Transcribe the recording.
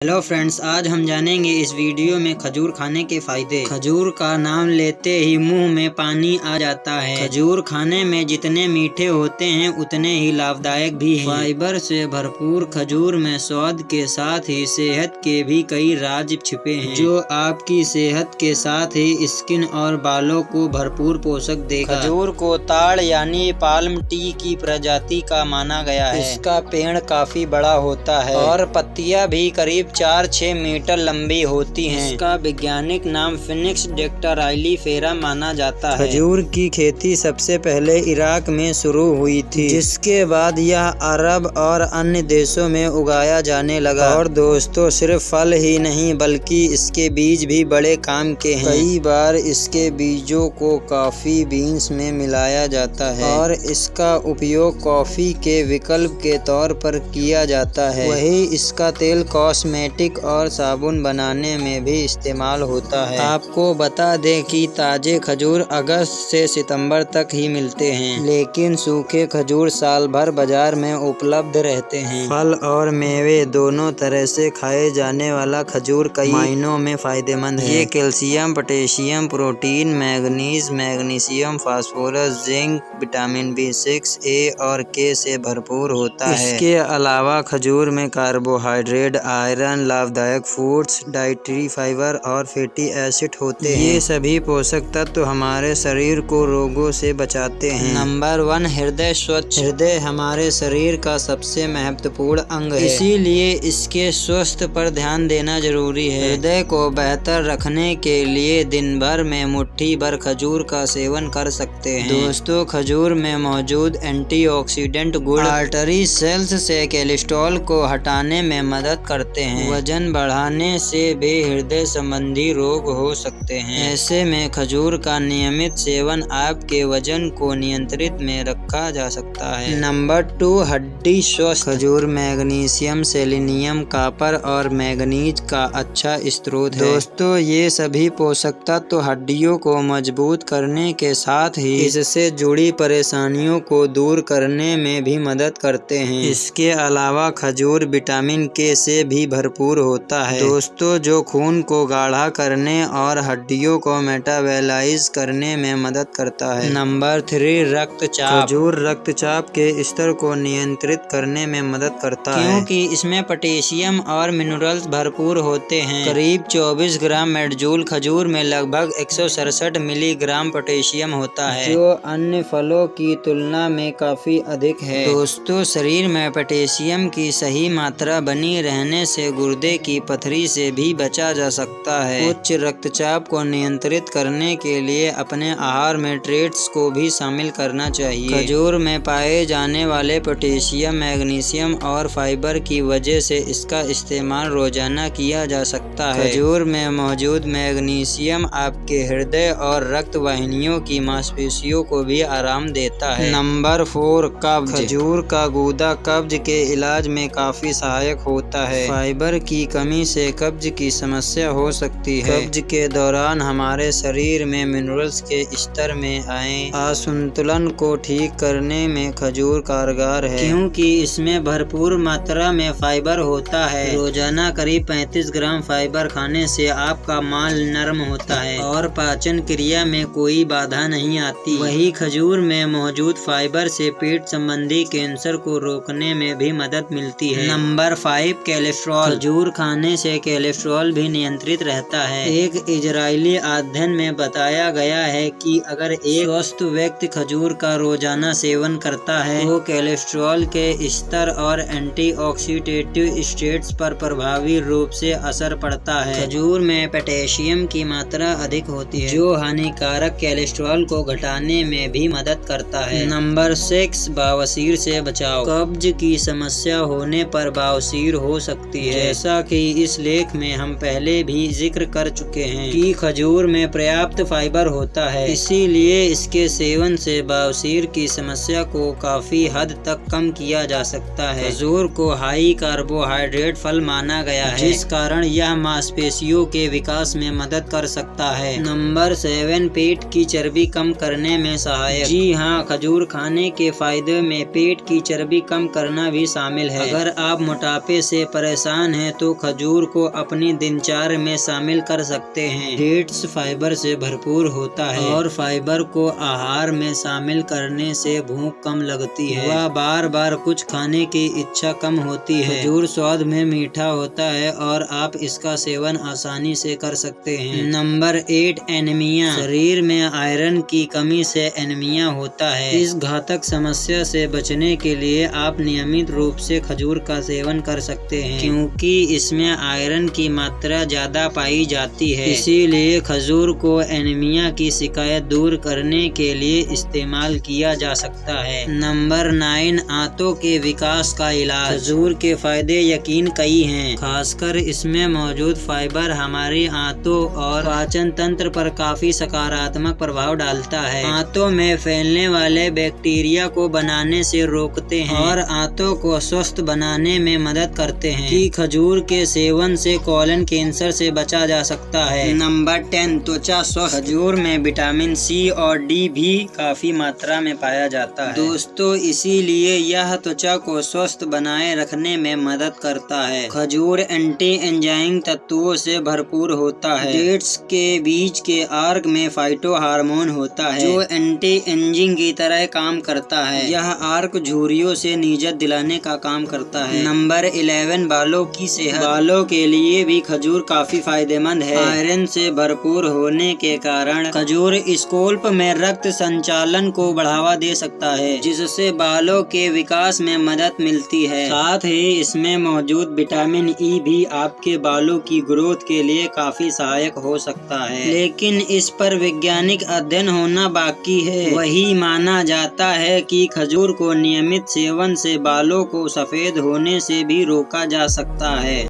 Hello friends, आज हम जानेंगे इस वीडियो में खजूर खाने के फायदे। खजूर का नाम लेते ही मुंह में पानी आ जाता है। खजूर खाने में जितने मीठे होते हैं उतने ही लाभदायक भी हैं। फाइबर से भरपूर खजूर में स्वाद के साथ ही सेहत के भी कई राज छिपे हैं, जो आपकी सेहत के साथ ही स्किन और बालों को भरपूर पोषक देगा। खजूर को ताड़ यानी पाल्म टी की प्रजाति का माना गया है। इसका पेड़ काफी बड़ा होता है और पत्तियां भी करीब 4-6 मीटर लंबी होती हैं। इसका वैज्ञानिक नाम फिनिक्स डेक्टाराइलीफेरा माना जाता है। खजूर की खेती सबसे पहले इराक में शुरू हुई थी, जिसके बाद यह अरब और अन्य देशों में उगाया जाने लगा। और दोस्तों, सिर्फ फल ही नहीं बल्कि इसके बीज भी बड़े काम के हैं। कई बार इसके बीजों को कॉफी बीन्स में मिलाया जाता है और इसका उपयोग कॉफी के विकल्प के तौर पर किया जाता है। वही इसका तेल कॉस्मेटिक और साबुन बनाने में भी इस्तेमाल होता है। आपको बता दें कि ताजे खजूर अगस्त से सितंबर तक ही मिलते हैं, लेकिन सूखे खजूर साल भर बाजार में उपलब्ध रहते हैं। फल और मेवे दोनों तरह से खाए जाने वाला खजूर कई मायनों में फायदेमंद है। ये calcium, potassium, protein, manganese, magnesium, phosphorus, zinc, vitamin B6, A और K से भरपूर होता है। इसके अलावा खजूर में कार्बोहाइड्रेट, आयरन, लाभदायक फूड्स, डाइटरी फाइबर और फैटी एसिड होते हैं। ये सभी पोषक तत्व हमारे शरीर को रोगों से बचाते हैं। नंबर 1, हृदय स्वच्छ। हृदय हमारे शरीर का सबसे महत्वपूर्ण अंग है, इसीलिए इसके स्वास्थ्य पर ध्यान देना जरूरी है। हृदय को बेहतर रखने के लिए दिन भर में मुट्ठी भर खजूर का सेवन कर सकते हैं। दोस्तों, खजूर में मौजूद एंटीऑक्सीडेंट गुण आर्टरी सेल्स से कोलेस्ट्रॉल को हटाने में मदद करते हैं। वजन बढ़ाने से भी हृदय संबंधी रोग हो सकते हैं। ऐसे में खजूर का नियमित सेवन आपके वजन को नियंत्रित में रखा जा सकता है। नंबर 2, हड्डी स्वस्थ। खजूर मैग्नीशियम, सेलेनियम, कॉपर और मैग्नीज का अच्छा स्रोत है। दोस्तों, ये सभी पोषक तत्व हड्डियों को मजबूत करने के साथ ही इससे जुड़ी परेशानियों को दूर करने में भी मदद करते हैं। इसके अलावा खजूर विटामिन K से भी भरपूर होता है, दोस्तों, जो खून को गाढ़ा करने और हड्डियों को मेटाबॉलाइज करने में मदद करता है। नंबर 3, रक्तचाप। खजूर रक्तचाप के स्तर को नियंत्रित करने में मदद करता है, क्योंकि इसमें पोटेशियम और मिनरल्स भरपूर होते हैं। करीब 24 ग्राम मेडजूल खजूर में लगभग 167 मिलीग्राम पोटेशियम होता है, जो अन्य फलों की तुलना में काफी अधिक है। दोस्तों, शरीर में पोटेशियम की सही मात्रा बनी रहने से गुर्दे की पथरी से भी बचा जा सकता है। उच्च रक्तचाप को नियंत्रित करने के लिए अपने आहार में ट्रेट्स को भी शामिल करना चाहिए। खजूर में पाए जाने वाले पोटेशियम, मैग्नीशियम और फाइबर की वजह से इसका इस्तेमाल रोजाना किया जा सकता है। खजूर में मौजूद मैग्नीशियम आपके हृदय और रक्त वाहिनियों की मांसपेशियों को भी आराम देता है। नंबर 4, कब्ज। खजूर का गूदा कब्ज के इलाज में काफी सहायक होता है। फाइबर की कमी से कब्ज की समस्या हो सकती है। कब्ज के दौरान हमारे शरीर में मिनरल्स के स्तर में आए असंतुलन को ठीक करने में खजूर कारगर है, क्योंकि इसमें भरपूर मात्रा में फाइबर होता है। रोजाना करीब 35 ग्राम फाइबर खाने से आपका माल नरम होता है और पाचन क्रिया में कोई बाधा नहीं आती। वही खजूर में मौजूद फाइबर से पेट संबंधी कैंसर को रोकने में भी मदद मिलती है। Number 5, cholesterol. खजूर खाने से कोलेस्ट्रॉल भी नियंत्रित रहता है। एक इजरायली अध्ययन में बताया गया है कि अगर एक स्वस्थ व्यक्ति खजूर का रोजाना सेवन करता है तो कोलेस्ट्रॉल के स्तर और एंटीऑक्सीडेटिव स्टेट्स पर प्रभावी रूप से असर पड़ता है। खजूर में पोटेशियम की मात्रा अधिक होती है, जो हानिकारक कोलेस्ट्रॉल को घटाने में भी मदद करता है। नंबर 6, बवासीर से बचाव। कब्ज की समस्या होने पर बवासीर हो सकती है, जैसा कि इस लेख में हम पहले भी जिक्र कर चुके हैं कि खजूर में पर्याप्त फाइबर होता है, इसीलिए इसके सेवन से बवासीर की समस्या को काफी हद तक कम किया जा सकता है। खजूर को हाई कार्बोहाइड्रेट फल माना गया है, जिस कारण यह मांसपेशियों के विकास में मदद कर सकता है। नंबर 7, पेट की चर्बी कम करने में सहायक। जी हाँ, खजूर खाने के फायदे में पेट की चर्बी कम करना भी शामिल है। अगर आप मोटापे से परेशान मन है तो खजूर को अपनी दिनचर्या में शामिल कर सकते हैं। डेट्स फाइबर से भरपूर होता है और फाइबर को आहार में शामिल करने से भूख कम लगती है व बार बार कुछ खाने की इच्छा कम होती है। खजूर स्वाद में मीठा होता है और आप इसका सेवन आसानी से कर सकते हैं। Number 8 anaemia. शरीर में आयरन की कमी से एनीमिया होता है। इस घातक समस्या से बचने के लिए आप नियमित रूप से खजूर का सेवन कर सकते हैं, क्योंकि इसमें आयरन की मात्रा ज्यादा पाई जाती है। इसीलिए खजूर को एनीमिया की शिकायत दूर करने के लिए इस्तेमाल किया जा सकता है। नंबर 9 आंतों के विकास का इलाज। खजूर के फायदे यकीन कई हैं, खासकर इसमें मौजूद फाइबर हमारी आंतों और पाचन तंत्र पर काफी सकारात्मक प्रभाव डालता है। आंतों में फैलने वाले बैक्टीरिया को बनाने से रोकते हैं और आंतों को स्वस्थ बनाने में मदद करते हैं। कि खजूर के सेवन से कोलन कैंसर से बचा जा सकता है। नंबर 10 त्वचा स्वस्थ। खजूर में विटामिन सी और डी भी काफी मात्रा में पाया जाता है दोस्तों, इसीलिए यह त्वचा को स्वस्थ बनाए रखने में मदद करता है। खजूर एंटी एंजाइम तत्वों से भरपूर होता है। डेट्स के बीज के आर्क में फाइटो हार्मोन होता है जो एंटी एजिंग की तरह काम करता है। यह आर्क झुर्रियों से निजात दिलाने का काम करता है। नंबर 11 बालों की सेहत। बालों के लिए भी खजूर काफी फायदेमंद है। आयरन से भरपूर होने के कारण खजूर स्कैल्प में रक्त संचालन को बढ़ावा दे सकता है, जिससे बालों के विकास में मदद मिलती है। साथ ही इसमें मौजूद विटामिन ई भी आपके बालों की ग्रोथ के लिए काफी सहायक हो सकता है, लेकिन इस पर वैज्ञानिक अध्ययन होना बाकी है। वही माना जाता है कि खजूर को नियमित सेवन से बालों को सफेद होने से भी रोका जा सकता है।